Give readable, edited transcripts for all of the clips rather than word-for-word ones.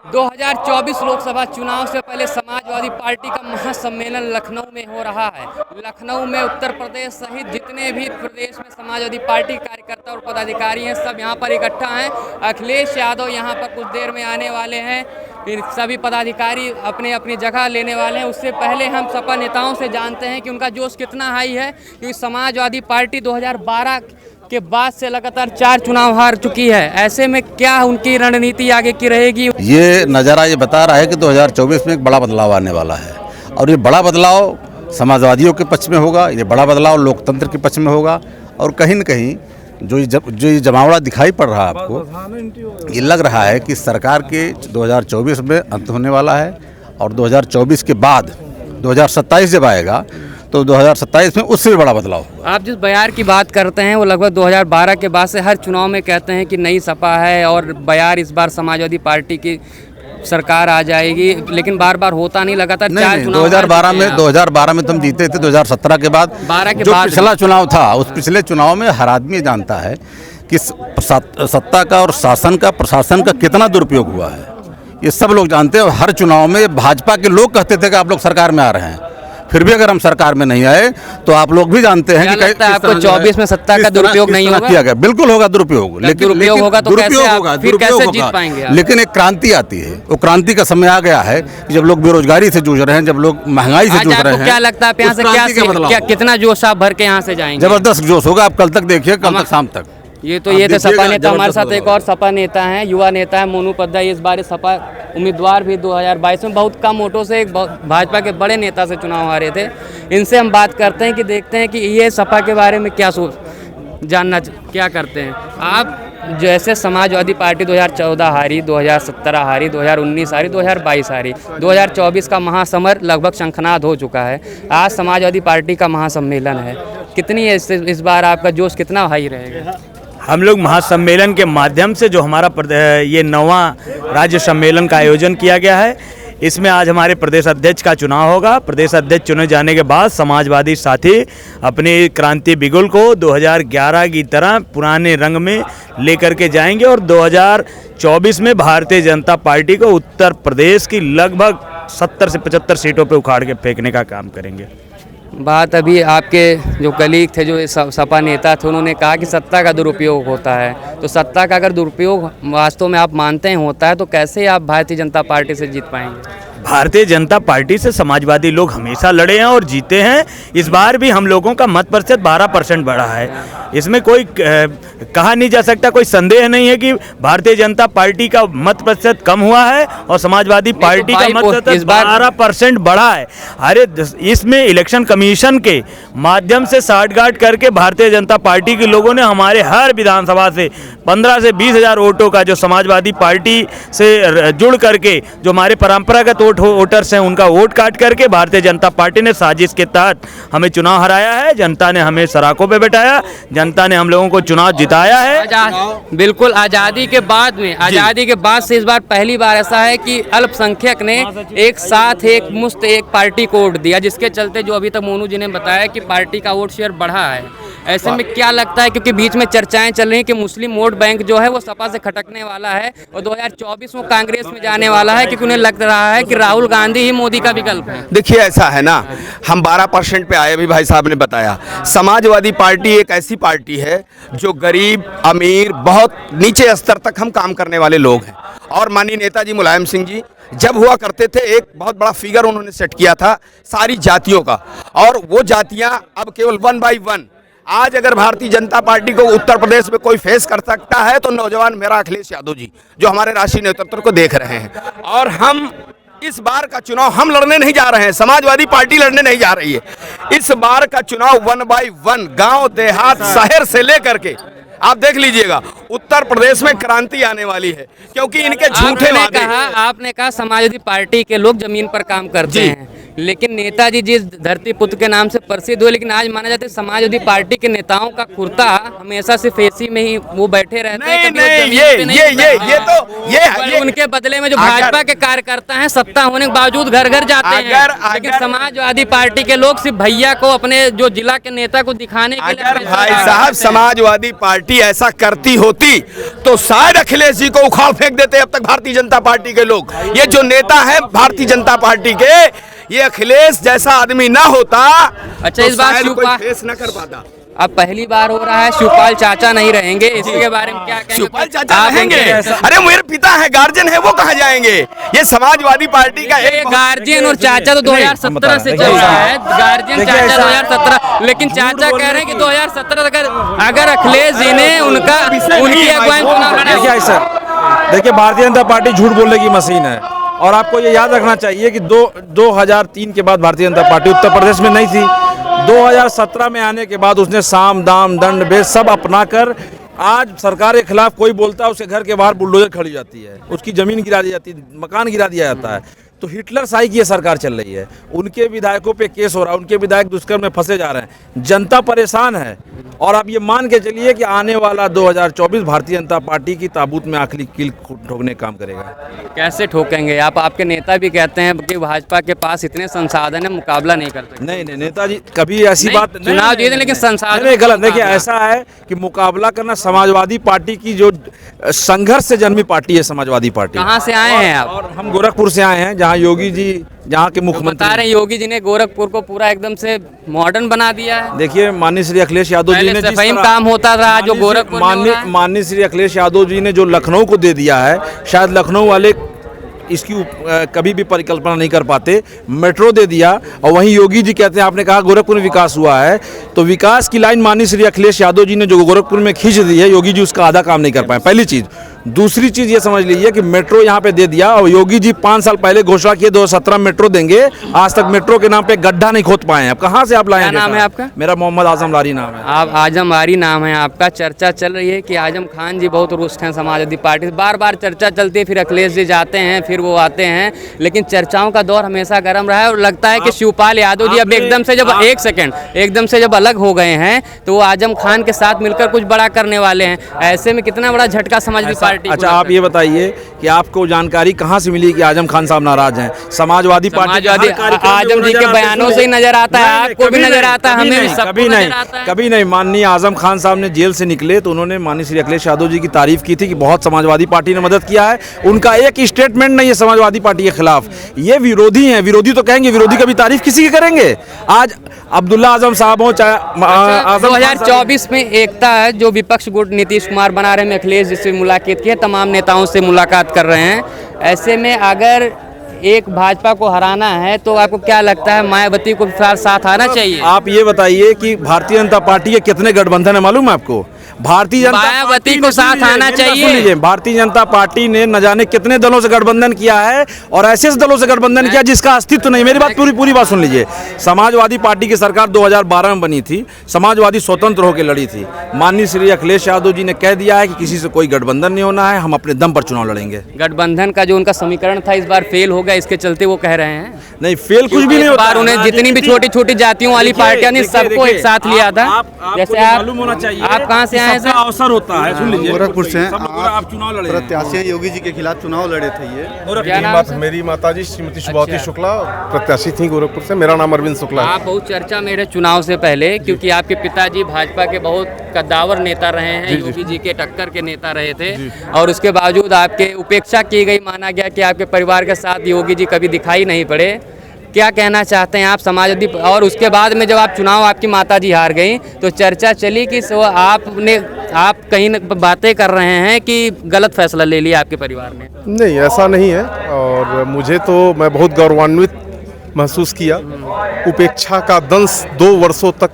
2024 लोकसभा चुनाव से पहले समाजवादी पार्टी का महासम्मेलन लखनऊ में हो रहा है। लखनऊ में उत्तर प्रदेश सहित जितने भी प्रदेश में समाजवादी पार्टी कार्यकर्ता और पदाधिकारी हैं, सब यहां पर इकट्ठा हैं। अखिलेश यादव यहां पर कुछ देर में आने वाले हैं। फिर सभी पदाधिकारी अपने अपनी जगह लेने वाले हैं। उससे पहले हम सपा नेताओं से जानते हैं कि उनका जोश कितना हाई है, क्योंकि समाजवादी पार्टी 2012 के बाद से लगातार 4 चुनाव हार चुकी है। ऐसे में क्या उनकी रणनीति आगे की रहेगी? ये नज़ारा ये बता रहा है कि 2024 में एक बड़ा बदलाव आने वाला है, और ये बड़ा बदलाव समाजवादियों के पक्ष में होगा, ये बड़ा बदलाव लोकतंत्र के पक्ष में होगा। और कहीं न कहीं जो ये जमावड़ा दिखाई पड़ रहा है आपको, ये लग रहा है कि सरकार के 2024 में अंत होने वाला है, और 2024 के बाद 2027 जब आएगा तो 2027 में उससे भी बड़ा बदलाव होगा। आप जिस बयार की बात करते हैं वो लगभग 2012 के बाद से हर चुनाव में कहते हैं कि नई सपा है और बयार इस बार समाजवादी पार्टी की सरकार आ जाएगी, लेकिन बार बार होता नहीं। लगातार 4 चुनाव 2012 में तुम जीते थे। 2017 के बाद जो पिछला चुनाव था, उस पिछले चुनाव में हर आदमी जानता है कि सत्ता का और शासन का, प्रशासन का कितना दुरुपयोग हुआ है। ये सब लोग जानते हैं। हर चुनाव में भाजपा के लोग कहते थे कि आप लोग सरकार में आ रहे हैं, फिर भी अगर हम सरकार में नहीं आए तो आप लोग भी जानते हैं कि आपको 24 में सत्ता का दुरुपयोग नहीं होगा। किया गया, बिल्कुल होगा दुरुपयोग, लेकिन दुरुपयोग होगा तो कैसे जीत पाएंगे? लेकिन एक क्रांति आती है, वो क्रांति का समय आ गया है कि जब लोग बेरोजगारी से जूझ रहे हैं, जब लोग महंगाई से जूझ रहे हैं। क्या लगता है यहाँ से कितना जोश आप भर के यहाँ से जाएंगे? जबरदस्त जोश होगा। आप कल तक देखिए, कल तक शाम तक। ये थे सपा नेता। हमारे साथ एक और सपा नेता हैं, युवा नेता है मोनू उपाध्याय। इस बार सपा उम्मीदवार भी 2022 में बहुत कम वोटों से एक भाजपा के बड़े नेता से चुनाव हारे थे। इनसे हम बात करते हैं कि देखते हैं कि ये सपा के बारे में क्या क्या करते हैं आप। जैसे समाजवादी पार्टी 2014 हारी, 2017 हारी, 2019 हारी, 2022 हारी, 2024 का महासमर लगभग शंखनाद हो चुका है। आज समाजवादी पार्टी का महासम्मेलन है। कितनी इस बार आपका जोश कितना हाई रहेगा? हम लोग महासम्मेलन के माध्यम से जो हमारा ये 9वां राज्य सम्मेलन का आयोजन किया गया है, इसमें आज हमारे प्रदेश अध्यक्ष का चुनाव होगा। प्रदेश अध्यक्ष चुने जाने के बाद समाजवादी साथी अपने क्रांति बिगुल को 2011 की तरह पुराने रंग में लेकर के जाएंगे, और 2024 में भारतीय जनता पार्टी को उत्तर प्रदेश की लगभग 70 से 75 सीटों पर उखाड़ के फेंकने का काम करेंगे। बात अभी आपके जो कलीग थे, जो सपा नेता थे, उन्होंने कहा कि सत्ता का दुरुपयोग होता है। तो सत्ता का अगर दुरुपयोग वास्तव में आप मानते हैं होता है, तो कैसे आप भारतीय जनता पार्टी से जीत पाएंगे? भारतीय जनता पार्टी से समाजवादी लोग हमेशा लड़े हैं और जीते हैं। इस बार भी हम लोगों का मत प्रतिशत 12% बढ़ा है। इसमें कोई कहा नहीं जा सकता, कोई संदेह नहीं है कि भारतीय जनता पार्टी का मत प्रतिशत कम हुआ है और समाजवादी पार्टी का मत प्रतिशत 12% बढ़ा है। अरे इसमें इलेक्शन कमीशन के माध्यम से साठगांठ करके भारतीय जनता पार्टी के लोगों ने हमारे हर विधानसभा से 15 से 20 हज़ार वोटों का, जो समाजवादी पार्टी से जुड़ करके जो हमारे परंपरागत वोटर्स हैं, उनका वोट काट करके भारतीय जनता पार्टी ने साजिश के तहत हमें चुनाव हराया है। जनता ने हमें सराखों पे बैठाया, जनता ने हम लोगों को चुनाव जिताया है। बिल्कुल। आज़ादी के बाद से इस बार पहली बार ऐसा है कि अल्पसंख्यक ने एक साथ एक मुश्त एक पार्टी को वोट दिया, जिसके चलते जो अभी तक मोनू जी ने बताया कि पार्टी का वोट शेयर बढ़ा है। ऐसे में क्या लगता है, क्योंकि बीच में चर्चाएं चल रही हैं कि मुस्लिम वोट बैंक जो है वो सपा से खटकने वाला है और 2024 में कांग्रेस में जाने वाला है, क्योंकि उन्हें लग रहा है कि राहुल गांधी ही मोदी का विकल्प है। देखिए, ऐसा है ना, हम 12% पे आए, भी भाई साहब ने बताया। समाजवादी पार्टी एक ऐसी पार्टी है जो गरीब, अमीर, बहुत नीचे स्तर तक हम काम करने वाले लोग हैं। और माननीय नेताजी मुलायम सिंह जी जब हुआ करते थे, एक बहुत बड़ा फिगर उन्होंने सेट किया था सारी जातियों का, और वो जातियां अब केवल 1 by 1। आज अगर भारतीय जनता पार्टी को उत्तर प्रदेश में कोई फेस कर सकता है तो नौजवान मेरा अखिलेश यादव जी, जो हमारे राष्ट्रीय नेतृत्व को देख रहे हैं। और हम इस बार का चुनाव हम लड़ने नहीं जा रहे हैं, समाजवादी पार्टी लड़ने नहीं जा रही है। इस बार का चुनाव 1 by 1 गांव, देहात, शहर से लेकर के आप देख लीजिएगा, उत्तर प्रदेश में क्रांति आने वाली है, क्योंकि इनके झूठे वादे। आपने कहा समाजवादी पार्टी के लोग जमीन पर काम करते हैं, लेकिन नेताजी जिस धरती पुत्र के नाम से प्रसिद्ध हुए, लेकिन आज माना जाता है समाजवादी पार्टी के नेताओं का कुर्ता हमेशा सिर्फ एसी में ही वो बैठे रहते हैं। ये उनके बदले में जो भाजपा के कार्यकर्ता हैं, सत्ता होने के बावजूद घर घर जाते हैं, लेकिन समाजवादी पार्टी के लोग सिर्फ भैया को, अपने जो जिला के नेता को दिखाने के लिए। भाई साहब, समाजवादी पार्टी पार्टी ऐसा करती होती तो शायद अखिलेश जी को उखाड़ फेंक देते अब तक भारतीय जनता पार्टी के लोग। ये जो नेता है भारतीय जनता पार्टी के, ये अखिलेश जैसा आदमी ना होता अच्छा, तो इस बार शायद कोई शिवपाल फेस ना कर पाता। अब पहली बार हो रहा है शिवपाल चाचा नहीं रहेंगे, इसके बारे में क्या कहेंगे? शिवपाल चाचा आप रहेंगे? उनके- अरे मेरे पिता है, गार्जियन है, वो कहाँ जाएंगे? ये समाजवादी पार्टी का ये एक गार्जियन और चाचा तो 2017 से चल रहा है, गार्जियन चाचा 2017, लेकिन चाचा कह रहे हैं कि 2017 अगर अखिलेश जी ने उनकी अगुवाई चुनाव लड़ा। देखिए ऐसा, देखिए भारतीय जनता पार्टी झूठ बोलने की मशीन है और आपको ये याद रखना चाहिए कि 2003 के बाद भारतीय जनता पार्टी उत्तर प्रदेश में नहीं थी। 2017 में आने के बाद उसने साम दाम दंड भेद सब अपनाकर आज सरकार के खिलाफ कोई बोलता है उसके घर के बाहर बुलडोजर खड़ी जाती है, उसकी जमीन गिरा दी जाती है, मकान गिरा दिया जाता है। तो हिटलर शाही की ये सरकार चल रही है, उनके विधायकों पे केस हो रहा है, उनके विधायक दुष्कर्म में फंसे जा रहे हैं, जनता परेशान है। और आप ये मान के चलिए कि आने वाला 2024 भारतीय जनता पार्टी की ताबूत में आखिरी कील ठोकने का काम करेगा। कैसे ठोकेंगे आप? आपके नेता भी कहते हैं कि भाजपा के पास इतने संसाधन है, मुकाबला नहीं कर सकते। नहीं नहीं नेताजी कभी ऐसी नहीं, बात चुनाव जीते लेकिन संसाधन नहीं, गलत। देखिए ऐसा है कि मुकाबला करना, समाजवादी पार्टी की जो संघर्ष से जन्मी पार्टी है समाजवादी पार्टी। कहाँ से आए हैं आप? और हम गोरखपुर से आए हैं, जहाँ योगी जी जहाँ के मुख्यमंत्री बता रहे हैं योगी जी ने गोरखपुर को पूरा एकदम से मॉडर्न बना दिया है। देखिए माननीय श्री अखिलेश यादव जी ने पहले जिस सफाई में तरह- काम होता रहा जो गोरखपुर में हो रहा है। माननीय श्री अखिलेश यादव जी ने जो लखनऊ को दे दिया है, शायद लखनऊ वाले इसकी कभी भी परिकल्पना नहीं कर पाते। मेट्रो दे दिया और वहीं योगी जी कहते हैं, आपने कहा गोरखपुर में विकास हुआ है, तो विकास की लाइन माननीय श्री अखिलेश यादव जी ने जो गोरखपुर में खींच दी है, योगी जी उसका आधा काम नहीं कर पाए। पहली चीज़। दूसरी चीज़ ये समझ लीजिए कि मेट्रो यहाँ पे दे दिया और योगी जी 5 साल पहले घोषणा किए 2017 मेट्रो देंगे, आज तक मेट्रो के नाम पे गड्ढा नहीं खोद पाए हैं। अब कहाँ से आप लाए? क्या नाम है आपका? मेरा मोहम्मद आजम लारी नाम है। आप आजम आरी नाम है आपका। चर्चा चल रही है कि आजम खान जी बहुत रुष्ट हैं समाजवादी पार्टी से, बार बार चर्चा चलती है, फिर अखिलेश जी जाते हैं, फिर वो आते हैं, लेकिन चर्चाओं का दौर हमेशा गर्म रहा है। और लगता है कि शिवपाल यादव जी अब एकदम से जब अलग हो गए हैं तो वो आजम खान के साथ मिलकर कुछ बड़ा करने वाले हैं। ऐसे में कितना बड़ा झटका समाजवादी पार्टी को अच्छा, लगता आप ये बताइए कि आपको जानकारी कहाँ से मिली कि आजम खान साहब नाराज हैं? समाजवादी पार्टी के हर कार्यक्रम में आजम जी नजर के आते बयानों हैं। से ही नजर आता है, नहीं, आपको भी कभी नजर नहीं, आता है, कभी हमें भी नहीं, सबको कभी नजर नहीं, आता है। कभी नहीं। माननीय आजम खान साहब ने जेल से निकले तो उन्होंने माननीय श्री अखिलेश यादव जी की तारीफ की थी कि बहुत समाजवादी पार्टी ने मदद किया है। उनका एक स्टेटमेंट नहीं है समाजवादी पार्टी के खिलाफ। ये विरोधी हैं, विरोधी तो कहेंगे, विरोधी कभी तारीफ किसी की करेंगे? आज अब्दुल्ला आजम साहब हो चाहे आजम 2024 में एकता है जो विपक्ष गुट नीतीश कुमार बना रहे हैं, अखिलेश जी से मुलाकात की है, तमाम नेताओं से मुलाकात कर रहे हैं। ऐसे में अगर एक भाजपा को हराना है तो आपको क्या लगता है मायावती को साथ आना चाहिए? आप ये बताइए कि भारतीय जनता पार्टी के कितने गठबंधन है मालूम है आपको? भारतीय जनता मायावती पार्टी को ने- साथ सुन लीजिए, आना मेरी बात चाहिए। सुन लीजिए, भारतीय जनता पार्टी ने न जाने कितने दलों से गठबंधन किया है और ऐसे दलों से गठबंधन किया जिसका अस्तित्व नहीं। मेरी बात पूरी बात सुन लीजिए। समाजवादी पार्टी की सरकार 2012 में बनी थी, समाजवादी स्वतंत्र होकर लड़ी थी। माननीय श्री अखिलेश यादव जी ने कह दिया है कि किसी से कोई गठबंधन नहीं होना है, हम अपने दम पर चुनाव लड़ेंगे। गठबंधन का जो उनका समीकरण था इस बार फेल हो गया, इसके चलते वो कह रहे हैं। नहीं, फेल कुछ भी नहीं इस होता। बार उन्हें जितनी भी छोटी छोटी जातियों वाली पार्टियां ने सबको एक साथ लिया था। जैसे आप मालूम होना चाहिए, आप कहाँ से आए हैं सर? अवसर होता है, सुन लीजिए। गोरखपुर से हैं। सब लोग आप चुनाव लड़े हैं। प्रत्याशी हैं, योगी जी के खिलाफ चुनाव लड़े थे ये। क्या नाम है सर? मेरी माताजी श्रीमती शुभावती अच्छा। शुक्ला प्रत्याशी थी गोरखपुर से। मेरा नाम अरविंद शुक्ला है। आप बहुत चर्चा में रहे चुनाव से पहले, क्योंकि आपके पिताजी भाजपा के बहुत कद्दावर नेता रहे हैं, योगी जी के टक्कर के नेता रहे थे, और उसके बावजूद आपके उपेक्षा की गई, माना गया कि आपके परिवार के साथ योगी जी कभी दिखाई नहीं पड़े। क्या कहना चाहते हैं आप समाजवादी? और उसके बाद में जब आप चुनाव, आपकी माताजी हार गई तो चर्चा चली कि आप कहीं बातें कर रहे हैं कि गलत फैसला ले लिया आपके परिवार ने। नहीं, ऐसा नहीं है। और मुझे तो मैं बहुत गौरवान्वित महसूस किया। उपेक्षा का दंश 2 वर्षों तक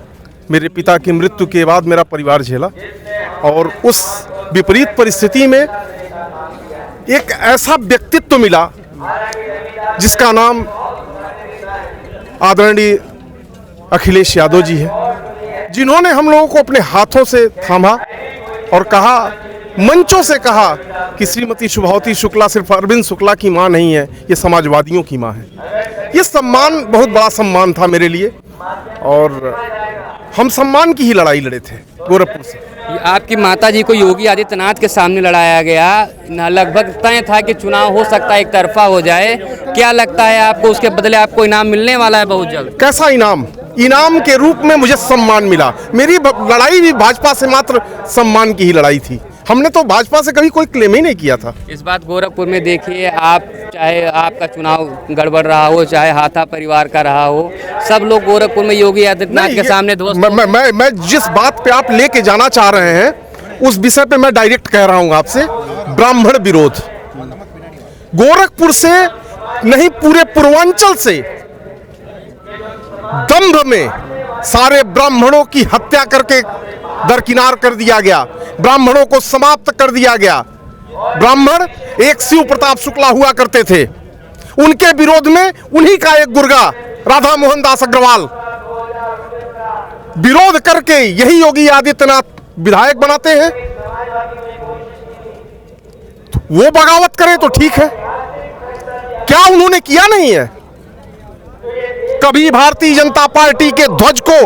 मेरे पिता की मृत्यु के बाद मेरा परिवार झेला, और उस विपरीत परिस्थिति में एक ऐसा व्यक्तित्व मिला जिसका नाम आदरणीय अखिलेश यादव जी है, जिन्होंने हम लोगों को अपने हाथों से थामा और कहा, मंचों से कहा कि श्रीमती शुभावती शुक्ला सिर्फ अरविंद शुक्ला की मां नहीं है, ये समाजवादियों की मां है। ये सम्मान बहुत बड़ा सम्मान था मेरे लिए, और हम सम्मान की ही लड़ाई लड़े थे गोरखपुर से। आपकी माताजी को योगी आदित्यनाथ के सामने लड़ाया गया, लगभग तय था कि चुनाव हो सकता है एक तरफा हो जाए। क्या लगता है आपको उसके बदले आपको इनाम मिलने वाला है बहुत जल्द? कैसा इनाम? इनाम के रूप में मुझे सम्मान मिला। मेरी लड़ाई भी भाजपा से मात्र सम्मान की ही लड़ाई थी। हमने तो भाजपा से कभी कोई क्लेम ही नहीं किया था। इस बात गोरखपुर में देखिए आप, चाहे आपका चुनाव गड़बड़ रहा हो, चाहे हाथा परिवार का रहा हो, सब लोग गोरखपुर में योगी आदित्यनाथ के सामने दोस्त। मैं जिस बात पे आप लेके जाना चाह रहे हैं उस विषय पे मैं डायरेक्ट कह रहा हूं आपसे। ब्राह्मण विरोध गोरखपुर से नहीं, पूरे पूर्वांचल से दंभ में सारे ब्राह्मणों की हत्या करके दरकिनार कर दिया गया, ब्राह्मणों को समाप्त कर दिया गया। ब्राह्मण एक शिव प्रताप शुक्ला हुआ करते थे, उनके विरोध में उन्हीं का एक गुर्गा राधा मोहन दास अग्रवाल विरोध करके यही योगी आदित्यनाथ विधायक बनाते हैं। वो बगावत करें तो ठीक है, क्या उन्होंने किया नहीं है? कभी भारतीय जनता पार्टी के ध्वज को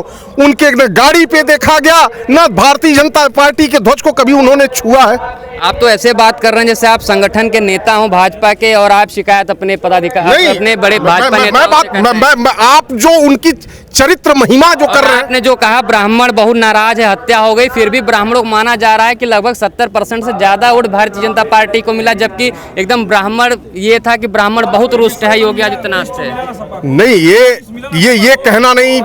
उनके न गाड़ी पे देखा गया, न भारतीय जनता पार्टी के ध्वज को कभी उन्होंने छुआ है। आप तो ऐसे बात कर रहे हैं जैसे आप संगठन के नेता हो भाजपा के, और आप शिकायत अपने पदाधिकारी, अपने बड़े भाजपा नेता। आप जो उनकी चरित्र महिमा जो कर रहे हैं, आपने जो कहा ब्राह्मण बहुत नाराज है, हत्या हो गई, फिर भी ब्राह्मणों को माना जा रहा है कि लगभग 70% से ज्यादा वोट भारतीय जनता पार्टी को मिला, जबकि एकदम ब्राह्मण ये था कि ब्राह्मण बहुत रुष्ट है योगी आदित्यनाथ से। नहीं, ये कहना नहीं,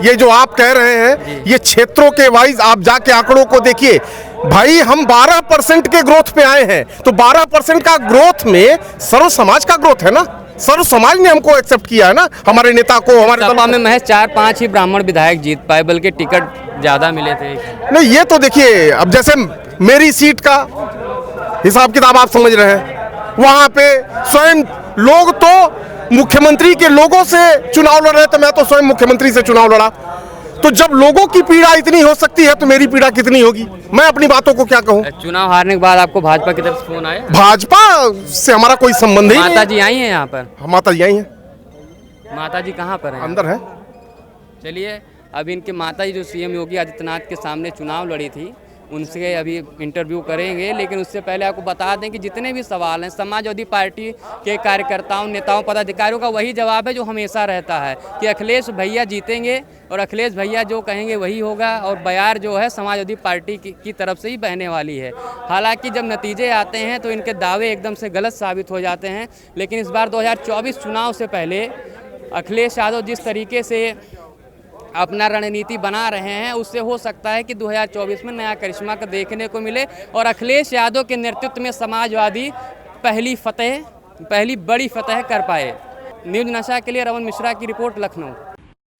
ये जो आप कह रहे हैं ये क्षेत्रों के वाइज आप जाके आंकड़ों को देखिए भाई। हम 12% के ग्रोथ पे आए हैं, तो 12% का ग्रोथ में सर्व समाज का ग्रोथ है ना, सर्व समाज ने हमको एक्सेप्ट किया है ना, हमारे नेता को। हमारे सपा में महज 4-5 ही ब्राह्मण विधायक जीत पाए, बल्कि टिकट ज्यादा मिले थे। नहीं, ये तो देखिए, अब जैसे मेरी सीट का हिसाब किताब आप समझ रहे हैं, वहां पे स्वयं लोग तो मुख्यमंत्री के लोगों से चुनाव लड़ रहे थे, मैं तो स्वयं मुख्यमंत्री से चुनाव लड़ा। तो जब लोगों की पीड़ा इतनी हो सकती है तो मेरी पीड़ा कितनी होगी? मैं अपनी बातों को क्या कहूं? चुनाव हारने के बाद आपको भाजपा की तरफ से फोन आया? भाजपा से हमारा कोई संबंध ही नहीं। माता जी आई हैं यहाँ पर? माता जी आई हैं। माता जी कहाँ पर हैं? अंदर है। चलिए, अब इनके माता जी जो सीएम योगी आदित्यनाथ के सामने चुनाव लड़ी थी, उनसे अभी इंटरव्यू करेंगे, लेकिन उससे पहले आपको बता दें कि जितने भी सवाल हैं समाजवादी पार्टी के कार्यकर्ताओं, नेताओं, पदाधिकारियों का वही जवाब है जो हमेशा रहता है कि अखिलेश भैया जीतेंगे और अखिलेश भैया जो कहेंगे वही होगा, और बयार जो है समाजवादी पार्टी की तरफ से ही बहने वाली है। हालांकि जब नतीजे आते हैं तो इनके दावे एकदम से गलत साबित हो जाते हैं, लेकिन इस बार 2024 चुनाव से पहले अखिलेश यादव जिस तरीके से अपना रणनीति बना रहे हैं, उससे हो सकता है कि 2024 में नया करिश्मा का देखने को मिले और अखिलेश यादव के नेतृत्व में समाजवादी पहली बड़ी फतह कर पाए। न्यूज़ नशा के लिए रमन मिश्रा की रिपोर्ट, लखनऊ।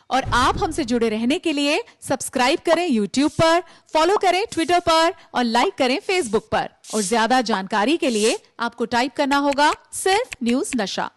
और आप हमसे जुड़े रहने के लिए सब्सक्राइब करें YouTube पर, फॉलो करें Twitter पर और लाइक करें Facebook पर। और ज्यादा जानकारी के लिए आपको टाइप करना होगा सिर्फ न्यूज़ नशा।